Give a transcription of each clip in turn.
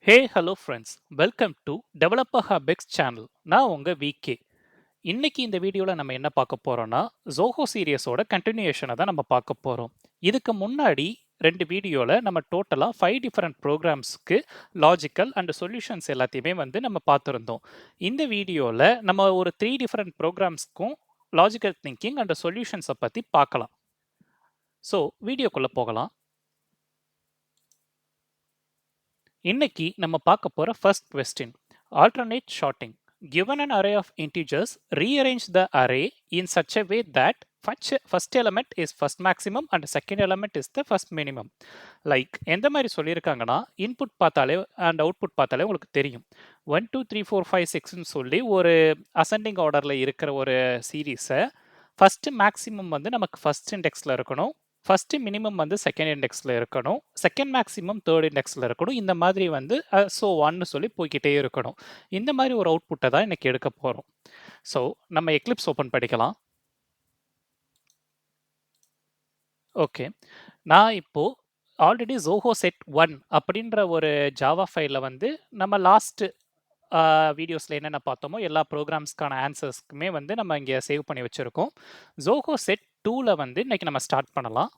Hey hello friends, welcome to developer Hobbix channel. நான் உங்க VK. இன்னைக்கு இந்த வீடியோவில் நம்ம என்ன பார்க்க போறோம்னா, ஜோஹோ சீரியஸோட கண்டினியூஷனை தான் நம்ம பார்க்க போறோம். இதுக்கு முன்னாடி ரெண்டு வீடியோவில் நம்ம டோட்டலாக 5 டிஃப்ரெண்ட் ப்ரோக்ராம்ஸ்க்கு லாஜிக்கல் அண்ட் சொல்யூஷன்ஸ் எல்லாத்தையுமே நம்ம பார்த்துருந்தோம். இந்த வீடியோவில் நம்ம ஒரு 3 டிஃப்ரெண்ட் ப்ரோக்ராம்ஸ்க்கும் லாஜிக்கல் திங்கிங் அண்ட் சொல்யூஷன்ஸை பற்றி பார்க்கலாம். ஸோ வீடியோக்குள்ளே போகலாம். இன்னைக்கு நம்ம பார்க்க போற first question. Alternate sorting. Given an array of integers, rearrange the array in such a way that first element is first maximum and second element is the first minimum. Like எந்த மாதிரி சொல்லியிருக்காங்கன்னா, input பார்த்தாலே and output பார்த்தாலே உங்களுக்கு தெரியும். 1 2 3 4 5 6ன்னு சொல்லி ஒரு ascending ஆர்டரில் இருக்கிற ஒரு சீரீஸை ஃபஸ்ட்டு மேக்ஸிமம் நமக்கு ஃபஸ்ட் இண்டெக்ஸில் இருக்கணும், ஃபஸ்ட்டு மினிமம் செகண்ட் இண்டெக்ஸில் இருக்கணும், செகண்ட் மேக்ஸிமம் தேர்ட் இண்டெக்ஸில் இருக்கணும். இந்த மாதிரி ஸோ ஒன்னு சொல்லி போய்கிட்டே இருக்கணும். இந்த மாதிரி ஒரு அவுட்புட்டை தான் இன்னைக்கு எடுக்க போகிறோம். ஸோ நம்ம எக்லிப்ஸ் ஓப்பன் படிக்கலாம். ஓகே, நான் இப்போது ஆல்ரெடி ஜோஹோ செட் 1 அப்படின்ற ஒரு ஜாவா ஃபைலில் நம்ம லாஸ்ட் வீடியோஸில் என்னென்ன பார்த்தோமோ எல்லா ப்ரோக்ராம்ஸ்க்கான ஆன்சர்ஸ்க்குமே நம்ம இங்கே சேவ் பண்ணி வச்சுருக்கோம். ஜோஹோ செட் 2ல் இன்னைக்கு நம்ம ஸ்டார்ட் பண்ணலாம்.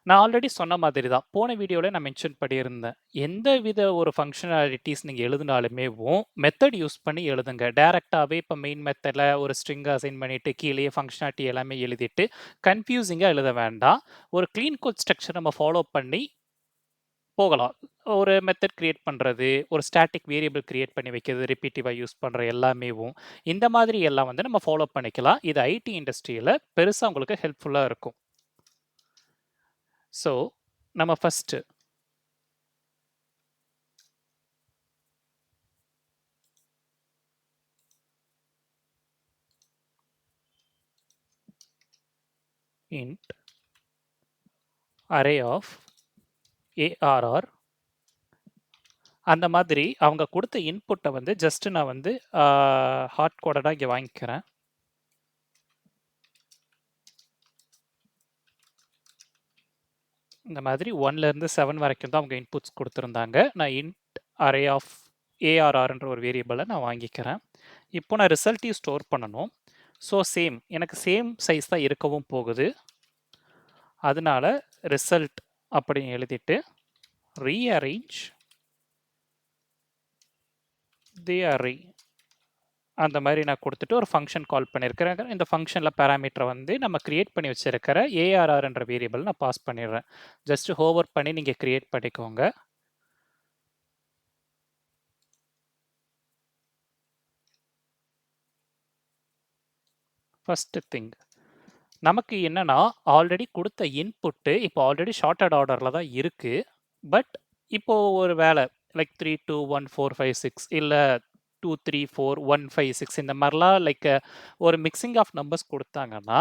நான் ஆல்ரெடி சொன்ன மாதிரி தான் போன வீடியோவில் நான் மென்ஷன் பண்ணியிருந்தேன். எந்த வித ஒரு ஃபங்க்ஷனாலிட்டிஸ் நீங்கள் எழுதினாலுமேவும் மெத்தட் யூஸ் பண்ணி எழுதுங்க. டைரெக்டாகவே இப்போ மெயின் மெத்தடில் ஒரு ஸ்ட்ரிங்கை அசைன் பண்ணிவிட்டு கீழேயே ஃபங்க்ஷனாலிட்டி எல்லாமே எழுதிட்டு கன்ஃபியூசிங்காக எழுத வேண்டாம். ஒரு க்ளீன் கோட் ஸ்ட்ரக்சர் நம்ம ஃபாலோ பண்ணி போகலாம். ஒரு மெத்தட் கிரியேட் பண்ணுறது, ஒரு ஸ்டாட்டிக் வேரியபிள் கிரியேட் பண்ணி வைக்கிறது, ரிப்பீட்டிவாக யூஸ் பண்ணுற எல்லாமேவும் இந்த மாதிரி எல்லாம் நம்ம ஃபாலோ பண்ணிக்கலாம். இது ஐடி இண்டஸ்ட்ரியில் பெருசாக உங்களுக்கு ஹெல்ப்ஃபுல்லாக இருக்கும். ஸோ நம்ம first int array of ARR அந்த மாதிரி அவங்க கொடுத்த இன்புட்டை ஜஸ்ட் நான் ஹார்ட் கோடடாக இங்கே வாங்கிக்கிறேன். இந்த மாதிரி 1லேருந்து 7 வரைக்கும் தான் அவங்க இன்புட்ஸ் கொடுத்துருந்தாங்க. நான் இன்ட் அரே ஆஃப் ஏஆர்ஆர்ன்ற ஒரு வேரியபிளை நான் வாங்கிக்கிறேன். இப்போ நான் ரிசல்ட்டையும் ஸ்டோர் பண்ணணும். ஸோ சேம் எனக்கு சேம் சைஸ் தான் இருக்கவும் போகுது. அதனால ரிசல்ட் அப்படின்னு எழுதிட்டு ரீஅரேஞ்ச் தி அரே அந்த மாதிரி நான் கொடுத்துட்டு ஒரு ஃபங்க்ஷன் கால் பண்ணியிருக்கிறேன். இந்த ஃபங்க்ஷனில் பேராமீட்டரை நம்ம கிரியேட் பண்ணி வச்சிருக்கிற ஏஆர்ஆர்ன்ற வேரியபிள் நான் பாஸ் பண்ணிடுறேன். ஜஸ்ட் ஹோவர் பண்ணி நீங்கள் கிரியேட் பண்ணிக்கோங்க. ஃபஸ்ட்டு திங் நமக்கு என்னன்னா, ஆல்ரெடி கொடுத்த இன்புட்டு இப்போ ஆல்ரெடி ஷார்ட்டட் ஆர்டரில் தான் இருக்குது. பட் இப்போது ஒரு வேலை லைக் 3 2 1 4 5 6 இல்லை 2 3 4 1 5 6 இந்த மாதிரிலாம் ஒரு மிக்சிங் ஆஃப் நம்பர்ஸ் கொடுத்தாங்கன்னா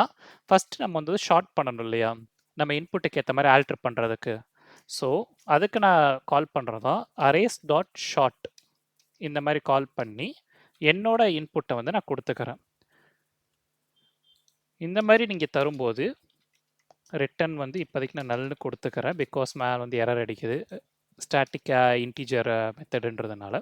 ஃபஸ்ட்டு நம்ம ஷார்ட் பண்ணணும் இல்லையா, நம்ம இன்புட்டுக்கு ஏற்ற மாதிரி ஆல்ட்ரு பண்ணுறதுக்கு. ஸோ அதுக்கு நான் கால் பண்ணுறதா அரேஸ் டாட் ஷார்ட் இந்த மாதிரி கால் பண்ணி என்னோட இன்புட்டை நான் கொடுத்துக்கிறேன். இந்த மாதிரி நீங்கள் தரும்போது ரிட்டன் இப்போதைக்கு நான் நல்னு கொடுத்துக்கிறேன். பிகாஸ் மேலே எரர் அடிக்குது ஸ்டாட்டிக் இன்டீஜர் மெத்தடுன்றதுனால.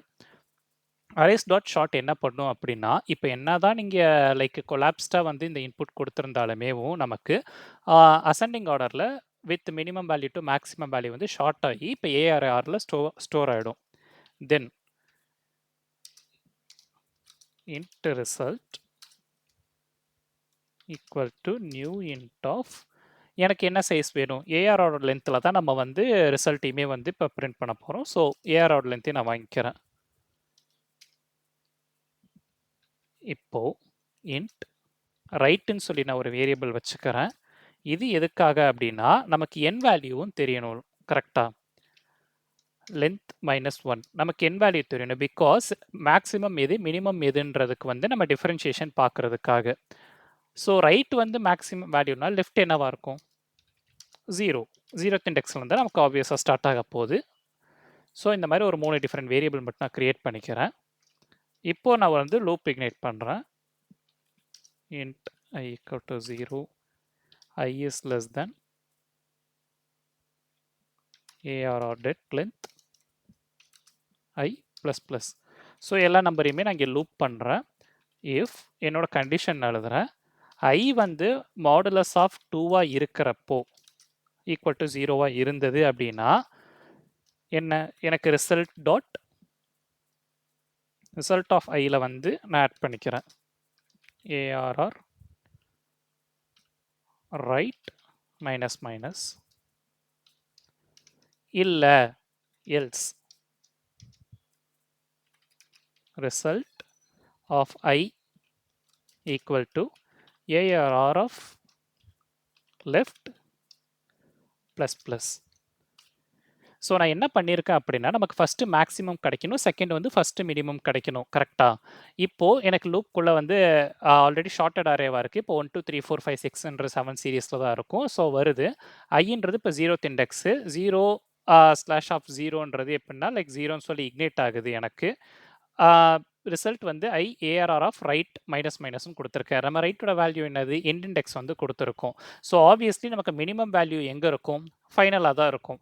அரேஸ் டாட் ஷார்ட் என்ன பண்ணும் அப்படின்னா, இப்போ என்ன தான் நீங்கள் லைக் கொலாப்ஸ்டாக இந்த இன்புட் கொடுத்துருந்தாலுமேவும் நமக்கு அசெண்டிங் ஆர்டரில் with minimum value to maximum value sort ஆகி இப்போ ஏஆர்ஆரில் ஸ்டோர் ஆகிடும். Then int result equal to new int of எனக்கு என்ன சைஸ் வேணும், ஏஆரோட லென்த்தில் தான் நம்ம ரிசல்ட்டையுமே இப்போ பிரிண்ட் பண்ண போகிறோம். ஸோ ஏஆரோட லென்த்தையும் நான் வாங்கிக்கிறேன். இப்போது இன்ட் ரைட்டுன்னு சொல்லி நான் ஒரு வேரியபிள் வச்சுக்கிறேன். இது எதுக்காக அப்படின்னா நமக்கு என் வேல்யூவும் தெரியணும். கரெக்டாக லென்த் -1 நமக்கு என் வேல்யூ தெரியணும். பிகாஸ் மேக்ஸிமம் எது மினிமம் எதுன்றதுக்கு நம்ம டிஃபரன்ஷியேஷன் பார்க்குறதுக்காக. ஸோ ரைட் மேக்ஸிமம் வேல்யூனா லெஃப்ட் என்னவாக இருக்கும், 0 0th இண்டெக்ஸ்லேருந்து நமக்கு ஆப்வியஸாக ஸ்டார்ட் ஆக போகுது. ஸோ இந்த மாதிரி ஒரு 3 டிஃப்ரெண்ட் வேரியபிள் மட்டும் நான் க்ரியேட் பண்ணிக்கிறேன். இப்போது நான் லூப் இக்னைட் பண்ணுறேன். Int I equal to 0, I is less than ARR det length I plus plus. So எல்லா நம்பரையுமே நான் இங்கே லூப் பண்ணுறேன். இஃப் என்னோட கண்டிஷன் எழுதுகிறேன். I வந்து மாடுலஸ் ஆஃப் 2 இருக்கிறப்போ ஈக்குவல் டு 0 இருந்தது அப்படின்னா என்ன எனக்கு ரிசல்ட் ஆஃப் ஐயில் வந்து நான் ஆட் பண்ணிக்கிறேன். ARR ரைட் மைனஸ் மைனஸ் இல்லை else result of I equal to ARR of left plus plus. So நான் என்ன பண்ணியிருக்கேன் அப்படின்னா நமக்கு ஃபஸ்ட்டு மேக்ஸிமம் கிடைக்கணும், செகண்ட் வந்து ஃபஸ்ட்டு மினிமம் கிடைக்கணும். கரெக்டாக இப்போது எனக்கு லூப்புக்குள்ளே வந்து ஆல்ரெடி ஷார்ட்டட் அரேவாக இருக்குது. இப்போ 1 2 3 4 5 6 7 சீரீஸில் தான் இருக்கும். ஸோ வருது ஐன்றது இப்போ 0th இண்டெக்ஸு 0 ஸ்லாஷ் ஆஃப் 0ன்றது எப்படின்னா லைக் 0ன்னு சொல்லி இக்னேட் ஆகுது எனக்கு. ரிசல்ட் வந்து ARR ஆஃப் ரைட் மைனஸ் மைனஸ்னு கொடுத்துருக்கேன். நம்ம ரைட்டோட வேல்யூ என்னது எண்ட் இண்டெக்ஸ் வந்து கொடுத்துருக்கோம். ஸோ ஆப்வியஸ்லி நமக்கு மினிமம் வேல்யூ எங்கே இருக்கும், ஃபைனலாக தான் இருக்கும்.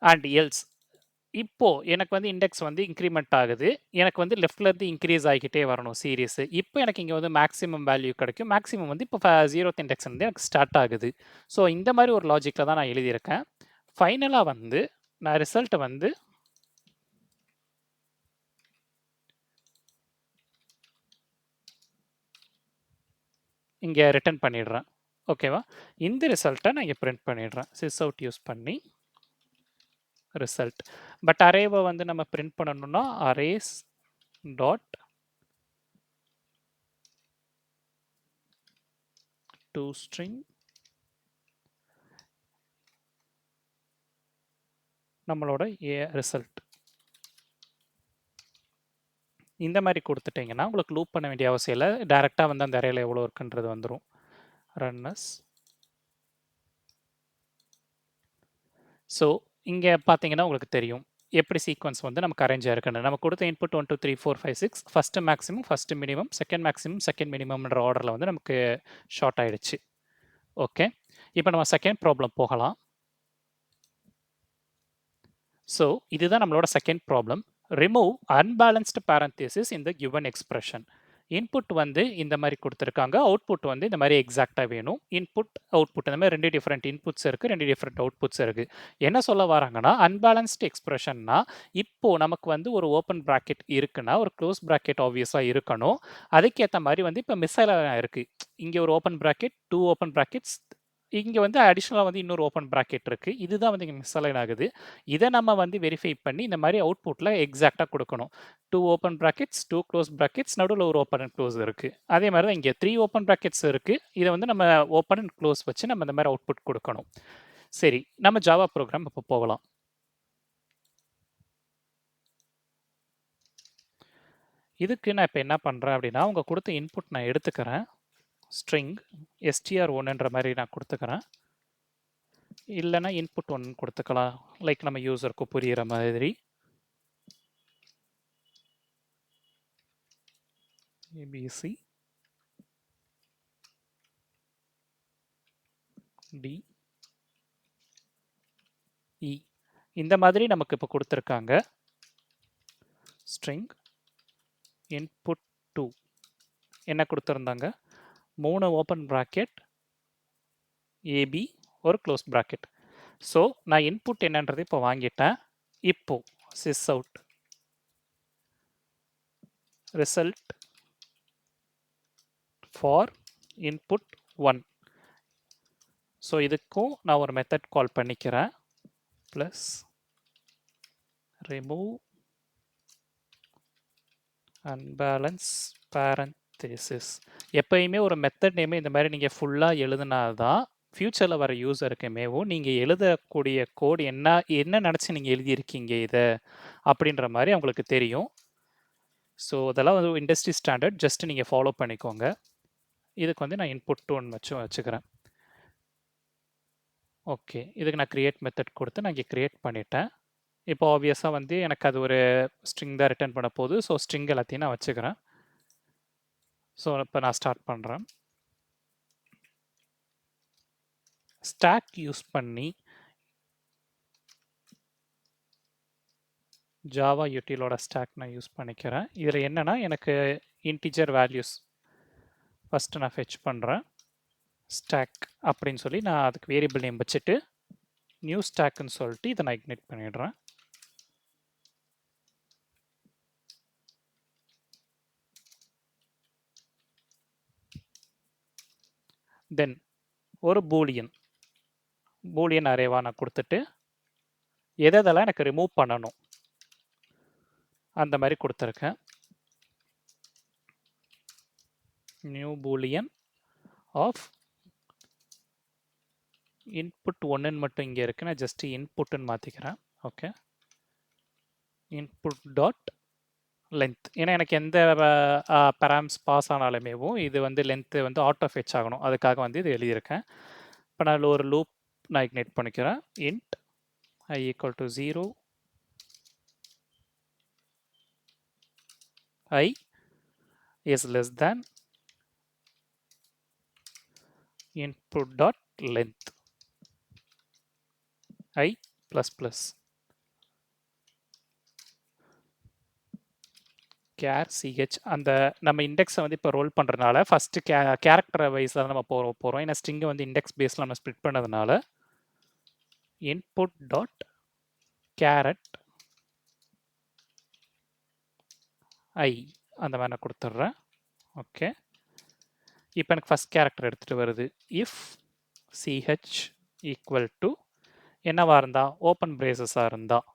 அண்ட் எல்ஸ் இப்போ எனக்கு வந்து இண்டெக்ஸ் வந்து இன்க்ரிமெண்ட் ஆகுது, எனக்கு வந்து லெஃப்ட்லேருந்து இன்க்ரீஸ் ஆகிக்கிட்டே வரணும் சீரீஸ். இப்போ எனக்கு இங்கே வந்து மேக்ஸிமம் வேல்யூ கிடைக்கும். மேக்ஸிமம் வந்து இப்போ 0th இண்டெக்ஸ் வந்து எனக்கு ஸ்டார்ட் ஆகுது. ஸோ இந்த மாதிரி ஒரு லாஜிக்கில் தான் நான் எழுதியிருக்கேன். ஃபைனலாக வந்து நான் ரிசல்ட்டை வந்து இங்கே ரிட்டர்ன் பண்ணிடுறேன். ஓகேவா? இந்த ரிசல்ட்டை நான் இங்கே பிரிண்ட் பண்ணிடுறேன். சிஸ் அவுட் யூஸ் பண்ணி ரிசல்ட். பட் அரேவை வந்து நம்ம பிரிண்ட் பண்ணணும்னா அரேஸ் டாட் டு ஸ்ட்ரிங் நம்மளோட ரிசல்ட் இந்த மாதிரி கொடுத்துட்டிங்கன்னா உங்களுக்கு லூப் பண்ண வேண்டிய அவசியம் இல்லை. டைரெக்டாக வந்து அந்த அரேல எவ்வளோ இருக்குன்றது வந்துடும். ரன்னஸ். ஸோ இங்கே பார்த்தீங்கன்னா உங்களுக்கு தெரியும் எப்படி சீக்வன்ஸ் வந்து நமக்கு அரேஞ்ச் ஆயிருக்குன்னு. நம்ம கொடுத்த input 1 2 3 4 5 6 first maximum first minimum second maximum second மினிமம்ன்ற ஆர்டரில் வந்து நமக்கு ஷார்ட் ஆயிடுச்சு. ஓகே, இப்போ நம்ம செகண்ட் ப்ராப்ளம் போகலாம். ஸோ இதுதான் நம்மளோட second problem. Remove unbalanced parenthesis இந்த கிவன் எக்ஸ்பிரஷன். இன்புட் வந்து இந்த மாதிரி கொடுத்துருக்காங்க, அவுட்புட் வந்து இந்த மாதிரி எக்ஸாக்டாக வேணும். இன்புட் அவுட்புட் இந்த மாதிரி 2 டிஃப்ரெண்ட் இன்புட்ஸ் இருக்குது, 2 டிஃப்ரெண்ட் அவுட்புட்ஸ் இருக்குது. என்ன சொல்ல வராங்கன்னா அன்பேலன்ஸ்டு எக்ஸ்பிரஷன்னா இப்போ நமக்கு வந்து ஒரு ஓப்பன் ப்ராக்கெட் இருக்குன்னா ஒரு க்ளோஸ் ப்ராக்கெட் ஆப்வியஸாக இருக்கணும். அதுக்கேற்ற மாதிரி வந்து இப்போ மிஸ்ஸைலாக இருக்குது. இங்கே ஒரு ஓப்பன் ப்ராக்கெட், 2 ஓப்பன் ப்ராக்கெட்ஸ், இங்கே வந்து அடிஷ்னலாக வந்து இன்னொரு ஓப்பன் ப்ராக்கெட் இருக்குது. இதுதான் வந்து இங்கே மிஸ்அலைன் ஆகுது. இதை நம்ம வந்து வெரிஃபை பண்ணி இந்த மாதிரி அவுட்புட்டில் எக்ஸாக்டாக கொடுக்கணும். 2 ஓப்பன் ப்ராக்கெட்ஸ், 2 க்ளோஸ் ப்ராக்கெட்ஸ், நடுவில் ஒரு ஓப்பன் அண்ட் க்ளோஸ் இருக்குது. அதே மாதிரி தான் இங்கே 3 ஓப்பன் ப்ராக்கெட்ஸ் இருக்குது. இதை வந்து நம்ம ஓப்பன் அண்ட் க்ளோஸ் வச்சு நம்ம இந்த மாதிரி அவுட்புட் கொடுக்கணும். சரி, நம்ம ஜாவா ப்ரோக்ராம் இப்போ போகலாம். இதுக்கு நான் இப்போ என்ன பண்ணுறேன் அப்படின்னா அவங்க கொடுத்த இன்புட் நான் எடுத்துக்கிறேன். ஸ்ட்ரிங் str1ன்ற மாதிரி நான் கொடுத்துக்கிறேன். இல்லைன்னா இன்புட் 1 கொடுத்துக்கலாம், லைக் நம்ம யூசருக்கு புரிகிற மாதிரி. ஏபிசி டி இ இந்த மாதிரி நமக்கு இப்போ கொடுத்துருக்காங்க. ஸ்ட்ரிங் இன்புட் 2 என்ன கொடுத்துருந்தாங்க, 3 ஓப்பன் ப்ராக்கெட் ஏபி ஒரு க்ளோஸ் ப்ராக்கெட். ஸோ நான் இன்புட் என்னன்றது இப்போ வாங்கிட்டேன். இப்போ sis out result for input 1. So இதுக்கும் நான் ஒரு மெத்தட் கால் பண்ணிக்கிறேன். Plus remove unbalance parenthesis. எப்பயுமே ஒரு மெத்தட் நேமே இந்த மாதிரி நீங்கள் ஃபுல்லாக எழுதுனா தான் ஃப்யூச்சரில் வர யூஸருக்குமேவும் நீங்கள் எழுதக்கூடிய கோட் என்ன நினச்சி நீங்கள் எழுதியிருக்கீங்க இதை அப்படின்ற மாதிரி அவங்களுக்கு தெரியும். ஸோ அதெல்லாம் வந்து இண்டஸ்ட்ரி ஸ்டாண்டர்ட், ஜஸ்ட் நீங்கள் ஃபாலோ பண்ணிக்கோங்க. இதுக்கு வந்து நான் இன்புட் 2 வச்சுக்கிறேன். ஓகே, இதுக்கு நான் க்ரியேட் மெத்தட் கொடுத்து நான் இங்கே க்ரியேட் பண்ணிட்டேன். இப்போ ஆப்வியஸாக வந்து எனக்கு அது ஒரு ஸ்ட்ரிங் தான் ரிட்டர்ன் பண்ண போகுது. ஸோ ஸ்ட்ரிங் எல்லாத்தையும் நான் வச்சுக்கிறேன். ஸோ இப்போ நான் ஸ்டார்ட் பண்ணுறேன். ஸ்டாக் யூஸ் பண்ணி ஜாவா யூட்டிலோட ஸ்டாக் நான் யூஸ் பண்ணிக்கிறேன். இதில் என்னன்னா எனக்கு இன்டிஜர் வேல்யூஸ் ஃபஸ்ட்டு நான் ஃபெச் பண்ணுறேன். ஸ்டாக் அப்படின்னு சொல்லி நான் அதுக்கு வேரியபிள் நேம் வச்சுட்டு நியூ ஸ்டாக்னு சொல்லிட்டு இதை நான் இக்னைட் பண்ணிடுறேன். தென் ஒரு பூலியன் அரேவா நான் கொடுத்துட்டு எதெல்லாம் எனக்கு ரிமூவ் பண்ணணும் அந்த மாதிரி கொடுத்துருக்கேன். நியூ பூலியன் ஆஃப் இன்புட் ஒன்றுன்னு மட்டும் இங்கே இருக்கு, நான் ஜஸ்ட் இன்புட்டுன்னு மாற்றிக்கிறேன். ஓகே, இன்புட் டாட் லென்த், ஏன்னா எனக்கு எந்த பேராம்ஸ் பாஸ் ஆனாலுமேவும் இது வந்து லென்த்து வந்து ஆட்டோ ஃபெச் ஆகணும், அதுக்காக வந்து இது எழுதியிருக்கேன். இப்போ நான் ஒரு லூப் நான் இக்னைட் பண்ணிக்கிறேன். Int I equal to 0, I is less than input dot length I plus plus care ch. அந்த நம்ம இண்டெக்ஸை வந்து இப்போ ரோல் பண்ணுறதுனால ஃபஸ்ட்டு கேரக்டர் வைஸில் நம்ம போகிறோம். ஏன்னா ஸ்ட்ரிங்கை வந்து இண்டெக்ஸ் பேஸில் நம்ம ஸ்ப்ளிட் பண்ணதுனால input dot caret I அந்த மாதிரி நான் கொடுத்துட்றேன். ஓகே, இப்போ எனக்கு ஃபஸ்ட் கேரக்டர் எடுத்துகிட்டு வருது. இஃப் ch ஈக்குவல் டு என்னவா இருந்தால் ஓப்பன் பிரேசஸாக இருந்தால்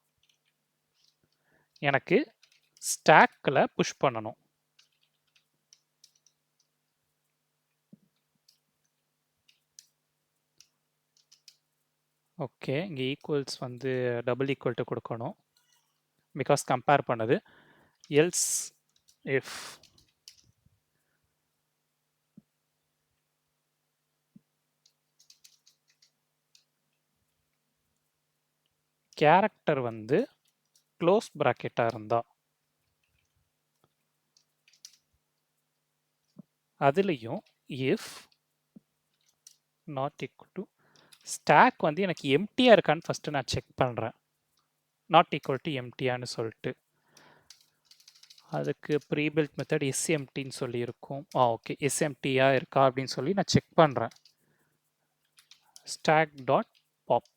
எனக்கு ஸ்டாக்கில் புஷ் பண்ணணும். ஓகே, இங்கே ஈக்குவல்ஸ் வந்து டபுள் ஈக்குவல் டு கொடுக்கணும், பிகாஸ் கம்பேர் பண்ணுது. எல்ஸ் இஃப் கேரக்டர் வந்து க்ளோஸ் ப்ராக்கெட்டாக இருந்தால் அதுலேயும் if not equal to stack வந்து எனக்கு எம்டியாக இருக்கான்னு ஃபஸ்ட்டு நான் செக் பண்ணுறேன். நாட் ஈக்குவல் டு எம்டியான்னு சொல்லிட்டு அதுக்கு ப்ரீபில்ட் மெத்தட் எஸ்எம்டின்னு சொல்லி இருக்கும். ஓகே, எஸ்எம்டியாக இருக்கா அப்படின்னு சொல்லி நான் செக் பண்ணுறேன். Stack dot pop.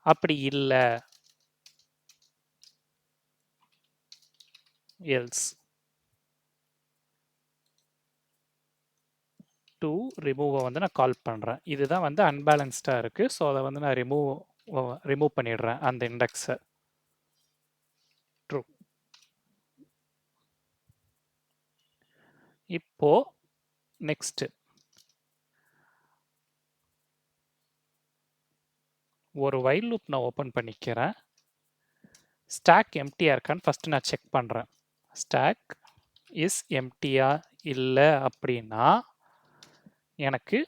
அப்படி இல்லை எல்ஸ் டு ரிமூவை வந்து நான் கால் பண்ணுறேன். இதுதான் வந்து அன்பேலன்ஸ்டாக இருக்குது, ஸோ அதை வந்து நான் ரிமூவ் பண்ணிடுறேன் அந்த இண்டெக்ஸை. ட்ரூ. இப்போ நெக்ஸ்ட் ஒரு வைல் லூப் நான் ஓப்பன் பண்ணிக்கிறேன். ஸ்டாக் எம்டியாக இருக்கான்னு ஃபஸ்ட்டு நான் செக் பண்ணுறேன். ஸ்டாக் இஸ் எம்டியா இல்லை அப்படின்னா எனக்கு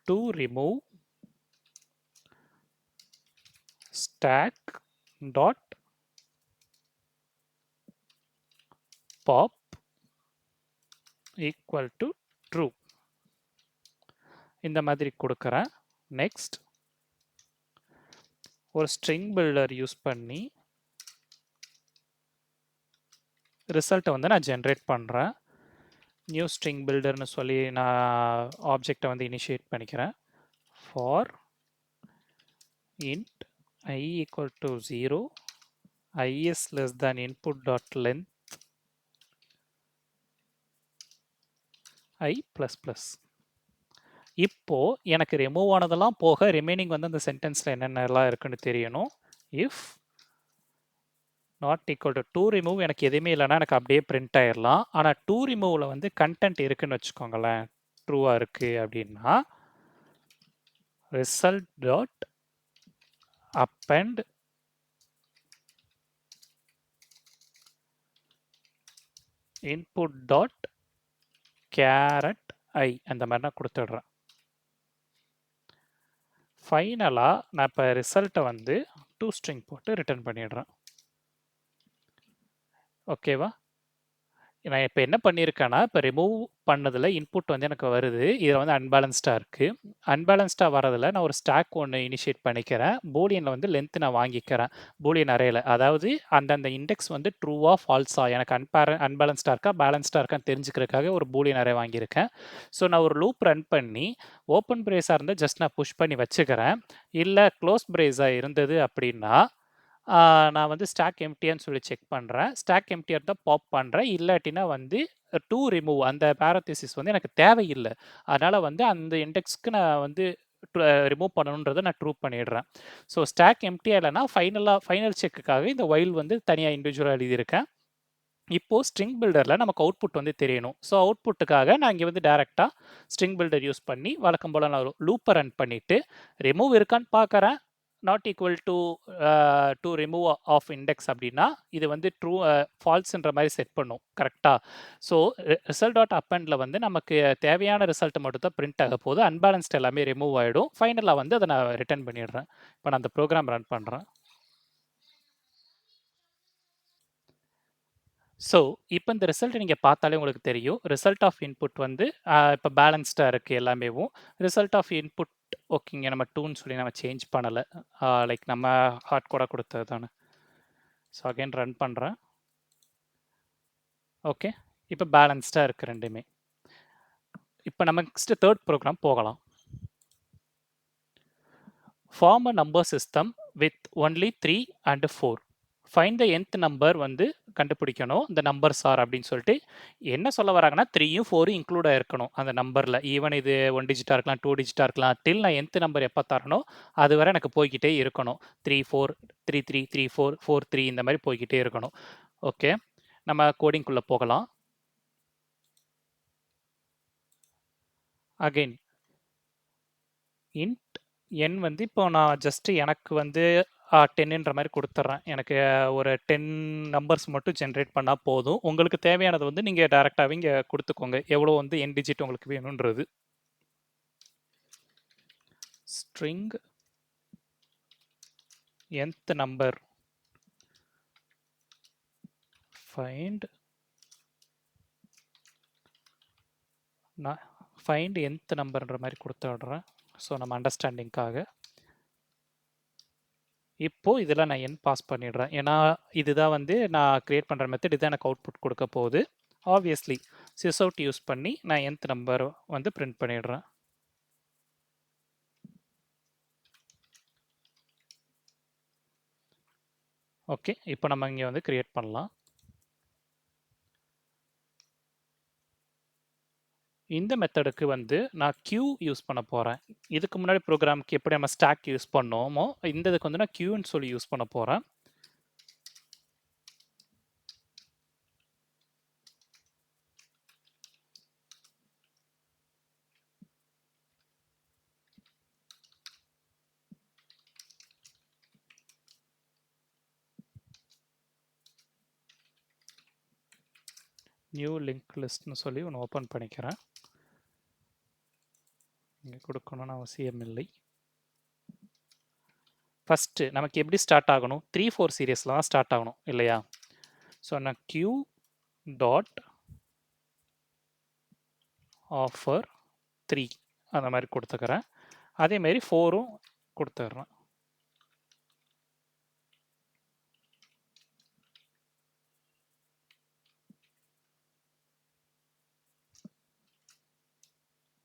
to remove stack dot pop equal to true இந்த மாதிரி கொடுக்குறேன். நெக்ஸ்ட் ஒரு ஸ்ட்ரிங் பில்டர் யூஸ் பண்ணி ரிசல்ட்டை வந்து நான் ஜென்ரேட் பண்ணுறேன். நியூ ஸ்ட்ரிங் பில்டர்னு சொல்லி நான் ஆப்ஜெக்டை வந்து இனிஷியேட் பண்ணிக்கிறேன். For int I equal to 0, I is less than input dot length I plus plus. இப்போ எனக்கு ரிமூவ் ஆனதெல்லாம் போக ரிமைனிங் வந்து அந்த சென்டென்ஸில் என்னென்னலாம் இருக்குன்னு தெரியணும். If not equal to to remove எனக்கு எதுவுமே இல்லைன்னா எனக்கு அப்படியே பிரிண்ட் ஆயிடலாம். ஆனால் டூ ரிமூவில் வந்து கண்டென்ட் இருக்குன்னு வச்சுக்கோங்களேன், ட்ரூவாக இருக்குது அப்படின்னா result dot append input dot caret I அந்த மாதிரி நான் கொடுத்துட்றேன். ஃபைனலாக நான் இப்போ ரிசல்ட்டை வந்து டூ ஸ்ட்ரிங் போட்டு ரிட்டர்ன் பண்ணிடுறேன். ஓகேவா? நான் இப்போ என்ன பண்ணியிருக்கேன்னா, இப்போ ரிமூவ் பண்ணதில இன்புட் வந்து எனக்கு வருது. இதில வந்து அன்பேலன்ஸ்டா இருக்கு. அன்பேலன்ஸ்டா வரதில நான் ஒரு ஸ்டாக் ஒண்ணு இனிஷியேட் பண்ணிக்கிறேன். பூலியன்ல வந்து லென்த் நான் வாங்கிக்கிறேன். பூலியன் அரேல. அதாவது அந்தந்த இண்டெக்ஸ் வந்து ட்ரூவா, ஃபால்ஸா எனக்கு அன்பேலன்ஸ்டா இருக்கா, பேலன்ஸ்டா இருக்கான்னு தெரிஞ்சுக்கிறதுக்காக ஒரு பூலியன் அரே வாங்கியிருக்கேன். ஸோ நான் ஒரு லூப் ரன் பண்ணி, ஓப்பன் பிரேஸா இருந்தா ஜஸ்ட் நான் புஷ் பண்ணி வச்சுக்கிறேன். இல்ல க்ளோஸ் பிரேஸா இருந்தது அப்படின்னா, நான் வந்து ஸ்டாக் எம்ப்டியான்னு சொல்லி செக் பண்றேன். ஸ்டாக் எம்ப்டியா இருந்தா பாப் பண்றேன். இல்லாட்டினா வந்து டூ ரிமூவ் அந்த பேரந்தீசிஸ் வந்து எனக்கு தேவையில்ல. அதனால வந்து அந்த இண்டெக்ஸ்க்கு நான் வந்து ரிமூவ் பண்ணணுன்றத நான் ட்ரூ பண்ணிடுறேன். ஸோ ஸ்டாக் எம்ப்டியா இல்லன்னா ஃபைனல் செக்குக்காக இந்த வைல் வந்து தனியா இண்டிவிஜுவலா எழுதியிருக்கேன். இப்போ ஸ்ட்ரிங் பில்டர்ல நமக்கு அவுட்புட் வந்து தெரியணும். ஸோ அவுட்புட்டுக்காக நான் இங்க வந்து டைரக்ட்டா ஸ்ட்ரிங் பில்டர் யூஸ் பண்ணி வழக்கம் போல நான் லூப்ப ரன் பண்ணிட்டு, ரிமூவ் இருக்கான்னு பார்க்குறேன். Not equal to remove of index அப்படின்னா, இது வந்து ட்ரூ ஃபால்ஸ்ன்ற மாரி செட் பண்ணும். கரெக்ட்டா? ஸோ ரிசல்ட் டாட் அப்பெண்ட்ல வந்து நமக்கு தேவையான ரிசல்ட் மட்டும் தான் பிரிண்ட் ஆக போகுது. அன்பேலன்ஸ்ட் எல்லாமே ரிமூவ் ஆயிடும். ஃபைனலா வந்து அத நான் ரிட்டர்ன் பண்ணிடுறேன். இப்ப நான் அந்த புரோகிராம் ரன் பண்றேன். ஸோ, இப்ப இந்த ரிசல்ட் நீங்க பார்த்தாலே உங்களுக்கு தெரியும். ரிசல்ட் ஆஃப் இன்புட் வந்து இப்ப பேலன்ஸ்டா இருக்கு எல்லாமேவும். ரிசல்ட் ஆஃப் இன்புட் ஓகேங்க. நம்ம 2ன்னு சொல்லி நம்ம சேஞ்ச் பண்ணல. லைக் நம்ம ஹார்ட் கோடா குடுத்தது தானே. ஸோ, அகைன் ரன் பண்றேன். ஓகே. இப்ப பேலன்ஸ்டா இருக்கு 2மே. இப்ப நம்ம நெக்ஸ்ட் 3 புரோகிராம் போகலாம். Form a number system with only 3 and 4. Find the nth number வந்து கண்டுபிடிக்கணும். இந்த நம்பர்ஸ் ஆர் அப்படின்னு சொல்லிட்டு என்ன சொல்ல வராங்கன்னா 3யும் 4யும் இன்க்ளூட் ஆயிருக்கணும் அந்த நம்பர்ல. ஈவன் இது 1 டிஜிட்டா இருக்கலாம், 2 டிஜிட்டா இருக்கலாம். டில் நான் nth நம்பர் எப்ப தரனோ அதுவரை எனக்கு போய்க்கிட்டே இருக்கணும். 3, 4, 3, 3, 3, 4, 4, 3 இந்த மாதிரி போய்க்கிட்டே இருக்கணும். ஓகே. நம்ம கோடிங்குள்ள போகலாம். அகைன் இன்ட் எண் வந்து இப்போ நான் ஜஸ்ட் எனக்கு வந்து 10ன்ற மாதிரி கொடுத்துட்றேன். எனக்கு ஒரு 10 நம்பர்ஸ் மட்டும் ஜென்ரேட் பண்ணா போதும். உங்களுக்கு தேவையானது வந்து நீங்க டைரக்டாவே இங்க குடுத்துக்கோங்க. எவ்வளோ வந்து என் டிஜிட் உங்களுக்கு வேணும்ன்றது. ஸ்ட்ரிங் nth நம்பர் ஃபைண்ட் நான் ஃபைண்ட் nth நம்பர்ன்ற மாதிரி கொடுத்துடுறேன். ஸோ நம்ம அண்டர்ஸ்டாண்டிங்காக. இப்போ இதில் நான் என் பாஸ் பண்ணிடுறேன். ஏன்னா இதுதான் வந்து நான் கிரியேட் பண்ணுற மெத்தட் இதுதான் எனக்கு அவுட்புட் கொடுக்க போகுது. ஆப்வியஸ்லி சிஸ்அவுட் யூஸ் பண்ணி நான் nth நம்பர் வந்து பிரிண்ட் பண்ணிடுறேன். ஓகே. இப்போ நம்ம இங்கே வந்து கிரியேட் பண்ணலாம். இந்த மெத்தடுக்கு வந்து நான் கியூ யூஸ் பண்ண போகிறேன். இதுக்கு முன்னாடி ப்ரோக்ராமுக்கு எப்படி நம்ம ஸ்டாக் யூஸ் பண்ணோமோ இந்த இதுக்கு வந்து நான் கியூன்னு சொல்லி யூஸ் பண்ண போகிறேன். நியூ லிங்க் லிஸ்ட்னு சொல்லி ஒன்று ஓப்பன் பண்ணிக்கிறேன். இங்கே கொடுக்கணும்னு அவசியம் இல்லை. ஃபஸ்ட்டு நமக்கு எப்படி ஸ்டார்ட் ஆகணும்? 3, 4 சீரியஸில் தான் ஸ்டார்ட் ஆகணும் இல்லையா? ஸோ நான் கியூ டாட் ஆஃபர் 3 அந்த மாதிரி கொடுத்துக்கிறேன். அதேமாரி 4ம் கொடுத்துட்றேன்.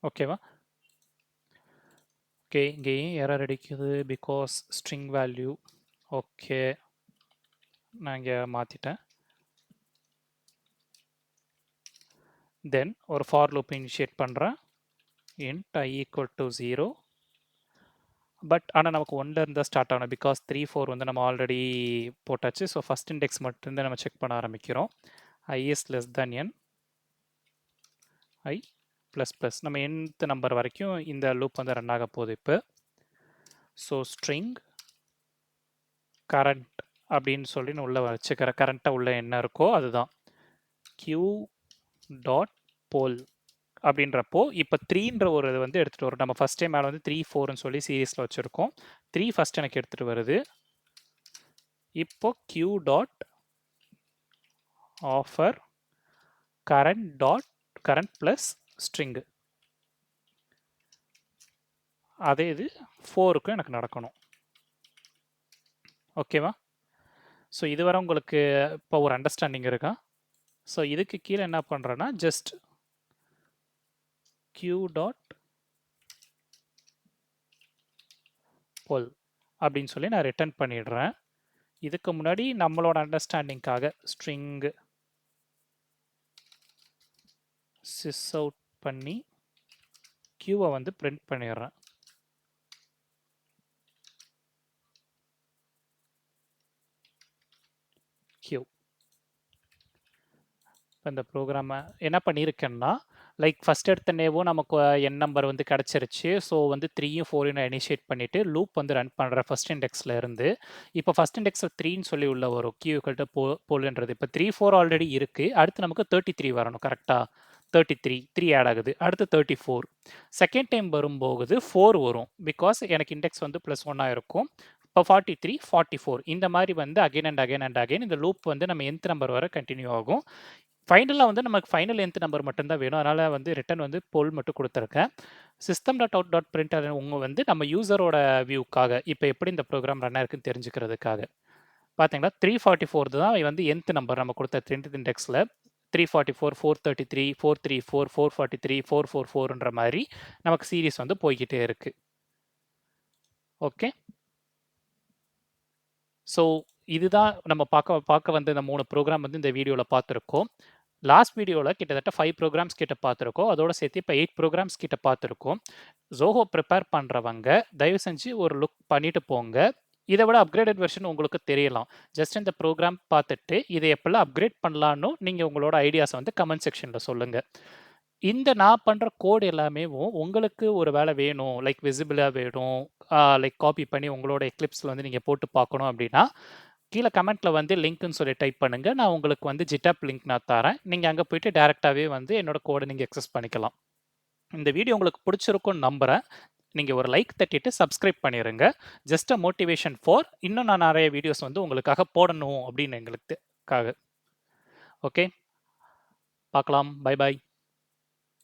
ஓகேவா? ஓகே. இங்கேயும் எரர் அடிக்குது பிகாஸ் ஸ்ட்ரிங் வேல்யூ. ஓகே. நான் இங்கே மாற்றிட்டேன். தென் ஒரு ஃபார் லூப் இனிஷியேட் பண்ணுறேன். Int I equal to 0. But ஆனால் நமக்கு 1ல இருந்தால் ஸ்டார்ட் ஆகணும் பிகாஸ் 3, 4 வந்து நம்ம ஆல்ரெடி போட்டாச்சு. ஸோ ஃபஸ்ட் இண்டெக்ஸ் மட்டும்தான் நம்ம செக் பண்ண ஆரம்பிக்கிறோம். I is less than n, I plus plus நம்ம nth நம்பர் வரைக்கும் இந்த லூப் வந்து ரன் ஆக போகுது இப்போ. ஸோ ஸ்ட்ரிங் கரண்ட் அப்படின்னு சொல்லி நான் உள்ள வச்சுக்கிறேன். கரண்ட்டாக உள்ள என்ன இருக்கோ அதுதான் q டாட் போல் அப்படின்றப்போ இப்போ 3ன்ற ஒரு இது வந்து எடுத்துகிட்டு வரும். நம்ம ஃபஸ்ட் டைம் மேலே வந்து 3, 4ன்னு சொல்லி சீரீஸில் வச்சுருக்கோம். 3 ஃபஸ்ட் எனக்கு எடுத்துகிட்டு வருது. இப்போ q dot offer current plus string. அதே இது 4க்கும் எனக்கு நடக்கணும். ஓகேவா? ஸோ இதுவரை உங்களுக்கு இப்போ ஒரு அண்டர்ஸ்டாண்டிங் இருக்கா? ஸோ இதுக்கு கீழே என்ன பண்ணுறேன்னா ஜஸ்ட் q டாட் poll அப்படின்னு சொல்லி நான் ரிட்டர்ன் பண்ணிடுறேன். இதுக்கு முன்னாடி நம்மளோட அண்டர்ஸ்டாண்டிங்காக ஸ்ட்ரிங் sys out பண்ணி q-வை வந்து பிரிண்ட் பண்ணிடுறேன். q. இந்த ப்ரோக்ராமை என்ன பண்ணியிருக்கேன்னா லைக் ஃபஸ்ட் எடுத்தனேவும் நமக்கு என் நம்பர் வந்து கிடச்சிருச்சு. ஸோ வந்து 3யும் 4யும் நான் இனிஷியேட் பண்ணிவிட்டு லூப் வந்து ரன் பண்ணுறேன் ஃபஸ்ட் இண்டெக்ஸில் இருந்து. இப்போ ஃபஸ்ட் இண்டெக்ஸில் 3ன்னு சொல்லி உள்ள வரும் q ஈக்குவல் போல்ன்றது. இப்போ 3 4 ஆல்ரெடி இருக்குது. அடுத்து நமக்கு 33 வரணும் கரெக்டாக. 33 3 ஆட் ஆகுது. அடுத்து 34. செகண்ட் டைம் வரும்போது 4 வரும். பிகாஸ் எனக்கு இண்டெக்ஸ் வந்து +1 இருக்கும். இப்போ 43 44 இந்த மாதிரி வந்து again and again and again இந்த லூப் வந்து நம்ம nth நம்பர் வரை கண்டினியூ ஆகும். ஃபைனலாக வந்து நமக்கு ஃபைனல் nth நம்பர் மட்டும்தான் வேணும். அதனால் வந்து ரிட்டர்ன் வந்து போல் மட்டும் கொடுத்துருக்கேன். System dot out dot print உங்கள் வந்து நம்ம யூசரோட வியூக்காக இப்போ எப்படி இந்த ப்ரோக்ராம் ரன் ஆயிருக்குன்னு தெரிஞ்சுக்கிறதுக்காக. பார்த்தீங்களா 344 தான் வந்து nth நம்பர் நம்ம கொடுத்த 10th இண்டெக்ஸில் 344 433 434 443 444ன்ற மாதிரி நமக்கு சீரிஸ் வந்து போய்கிட்டே இருக்கு. ஓகே, ஸோ இதுதான் நம்ம பார்க்க வந்து இந்த 3 ப்ரோக்ராம் வந்து இந்த வீடியோவில் பார்த்துருக்கோம். லாஸ்ட் வீடியோவில் கிட்டத்தட்ட 5 ப்ரோக்ராம்ஸ் கிட்ட பார்த்துருக்கோம். அதோட சேர்த்து இப்போ 8 ப்ரோக்ராம்ஸ் கிட்ட பார்த்துருக்கோம். ஜோஹோ ப்ரிப்பேர் பண்ணுறவங்க தயவு செஞ்சு ஒரு லுக் பண்ணிட்டு போங்க. இதை விட அப்கிரேடட் வெர்ஷன் உங்களுக்கு தெரியலாம். ஜஸ்ட் இந்த ப்ரோக்ராம் பார்த்துட்டு இதை எப்பெல்லாம் அப்கிரேட் பண்ணலான்னு நீங்கள் உங்களோட ஐடியாஸை வந்து கமெண்ட் செக்ஷனில் சொல்லுங்கள். இந்த நான் பண்ணுற கோட் எல்லாமே உங்களுக்கு ஒரு வேலை வேணும், லைக் விசிபிளாக வேணும், லைக் காப்பி பண்ணி உங்களோட எக்லிப்ஸில் வந்து நீங்கள் போட்டு பார்க்கணும் அப்படின்னா கீழே கமெண்ட்டில் வந்து லிங்க்னு சொல்லி டைப் பண்ணுங்கள். நான் உங்களுக்கு வந்து ஜிட்டாப் லிங்க் நான் தரேன். நீங்கள் அங்கே போயிட்டு டேரெக்டாகவே வந்து என்னோட கோடை நீங்கள் எக்ஸஸ் பண்ணிக்கலாம். இந்த வீடியோ உங்களுக்கு பிடிச்சிருக்கும்னு நம்புகிறேன். நீங்கள் ஒரு லைக் தட்டிட்டு சப்ஸ்கிரைப் பண்ணிடுங்க. ஜஸ்ட் அ மோட்டிவேஷன் ஃபார் இன்னும் நான் நிறைய வீடியோஸ் வந்து உங்களுக்காக போடணும் அப்படின்னு எங்களுக்காக. ஓகே, பார்க்கலாம். Bye bye.